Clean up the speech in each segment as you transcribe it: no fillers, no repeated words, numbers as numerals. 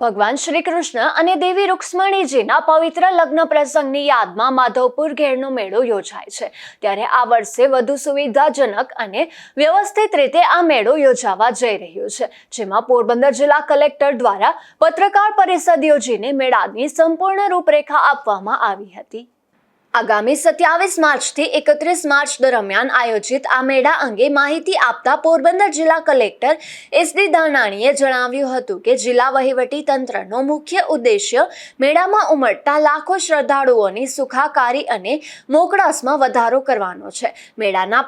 ભગવાન શ્રી કૃષ્ણ અને દેવી રૂક્ષ્મણીજીના પવિત્ર લગ્ન પ્રસંગની યાદમાં માધવપુર ઘેડનો મેળો યોજાય છે। ત્યારે આ વર્ષે વધુ સુવિધાજનક અને વ્યવસ્થિત રીતે આ મેળો યોજાવા જઈ રહ્યો છે, જેમાં પોરબંદર જિલ્લા કલેક્ટર દ્વારા પત્રકાર પરિષદ યોજીને મેળાની સંપૂર્ણ રૂપરેખા આપવામાં આવી હતી। આગામી 27 માર્ચથી 31 માર્ચ દરમિયાન આયોજિત આ મેળા અંગે માહિતી આપતા પોરબંદર જિલ્લા કલેક્ટર એસડી ધાનાણીએ જણાવ્યું હતું કે જિલ્લા વહીવટી તંત્રનો મુખ્ય ઉદ્દેશ્ય મેળામાં ઉમટતા લાખો શ્રદ્ધાળુઓની સુખાકારી અને મોકળાશમાં વધારો કરવાનો છે। મેળાના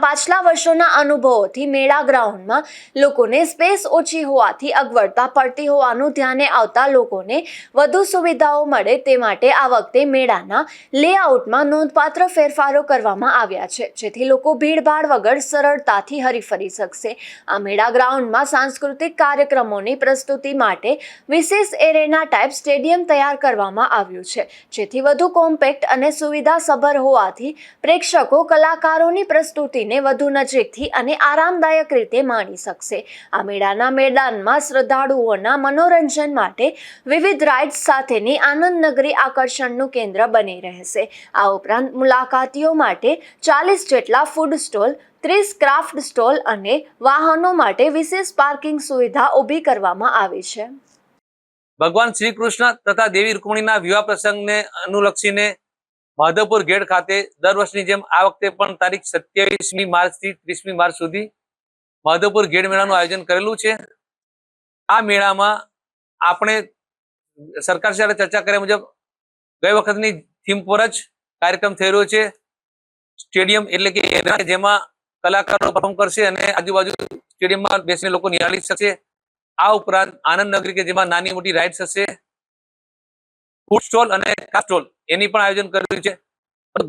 પાછલા વર્ષોના અનુભવોથી મેળા ગ્રાઉન્ડમાં લોકોને સ્પેસ ઓછી હોવાથી અગવડતા પડતી હોવાનું ધ્યાને આવતા લોકોને વધુ સુવિધાઓ મળે તે માટે આ વખતે મેળાના લેઆઉટમાં નોંધપાત્ર ફેરફારો કરવામાં આવ્યા છે, જેથી લોકો ભીડભાડ વગર સરળતાથી હરીફરી શકશે। આ મેળા ગ્રાઉન્ડમાં સાંસ્કૃતિક કાર્યક્રમોની પ્રસ્તુતિ માટે વિશેષ એરેના ટાઈપ સ્ટેડિયમ તૈયાર કરવામાં આવ્યું છે, જેથી વધુ કોમ્પેક્ટ અને સુવિધાસભર હોવાથી પ્રેક્ષકો કલાકારોની પ્રસ્તુતિને વધુ નજીકથી અને આરામદાયક રીતે માણી શકશે। આ મેળાના મેદાનમાં શ્રદ્ધાળુઓના મનોરંજન માટે વિવિધ રાઇડ્સ સાથેની આનંદ નગરી આકર્ષણનું કેન્દ્ર બની રહેશે। આ ઉપરાંત મુલાકાતીઓ માટે 40 જેટલા ફૂડ સ્ટોલ, 30 ક્રાફ્ટ સ્ટોલ અને વાહનો માટે વિશેષ પાર્કિંગ સુવિધા ઊભી કરવામાં આવી છે। ભગવાન શ્રી કૃષ્ણ તથા દેવી રૂક્મિણીના વિવાહ પ્રસંગને અનુલક્ષીને માધવપુર ગેટ ખાતે દર વર્ષની જેમ આ વખતે પણ તારીખ 27મી માર્ચથી 30મી માર્ચ સુધી માધવપુર ગેટ મેળાનું આયોજન કરેલું છે। આ મેળામાં આપણે સરકાર સાથે ચર્ચા કર્યા મુજબ ગઈ વખતની થીમ પર જ કાર્યક્રમ થઈ રહ્યો છે। સ્ટેડિયમ એટલે કે જેમાં કલાકારો પરફોર્મ કરશે અને આજુબાજુ સ્ટેડિયમમાં બેસીને લોકો નિહાળી શકશે। આ ઉપરાંત આનંદ નગરી કે જેમાં નાની મોટી રાઇડ્સ હશે, ફૂડ સ્ટોલ અને ક્રાફ્ટ સ્ટોલ એની પણ આયોજન કર્યું છે।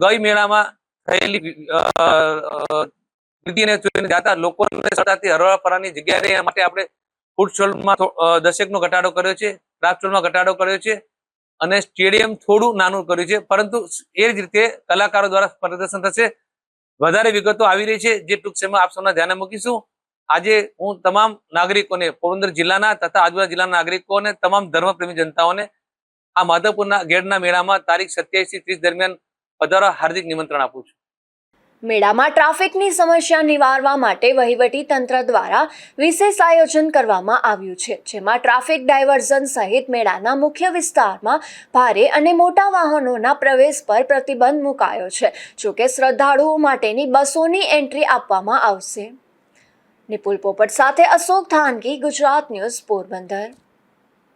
ગઈ મેળામાં થયેલી વૃદ્ધિને જાતા લોકોને સરળતાથી હરવા ફરવાની જગ્યા રહે માટે આપણે ફૂડ સ્ટોલમાં 10% નો ઘટાડો કર્યો છે, ક્રાફ્ટ સ્ટોલમાં ઘટાડો કર્યો છે અને સ્ટેડિયમ થોડું નાનું કર્યું છે, પરંતુ એ જ રીતે કલાકારો દ્વારા પ્રદર્શન થશે। વધારે વિગતો આવી રહી છે, જે ટૂંક સમયમાં આપ સૌના ધ્યાને મૂકીશું। આજે હું તમામ નાગરિકોને, પોરબંદર જિલ્લાના તથા આજુબાજુ જિલ્લાના નાગરિકોને, તમામ ધર્મપ્રેમી જનતાઓને આ માધવપુરના ગેડના મેળામાં તારીખ 27 થી 30 દરમિયાન પધારવા હાર્દિક નિમંત્રણ આપું છું। મેળામાં ટ્રાફિકની સમસ્યા નિવારવા માટે વહીવટી તંત્ર દ્વારા વિશેષ આયોજન કરવામાં આવ્યું છે, જેમાં ટ્રાફિક ડાયવર્ઝન સહિત મેળાના મુખ્ય વિસ્તારમાં ભારે અને મોટા વાહનોના પ્રવેશ પર પ્રતિબંધ મુકાયો છે। જોકે શ્રદ્ધાળુઓ માટેની બસોની એન્ટ્રી આપવામાં આવશે। નિપુલ પોપટ સાથે અશોક થાનકી, ગુજરાત ન્યૂઝ, પોરબંદર।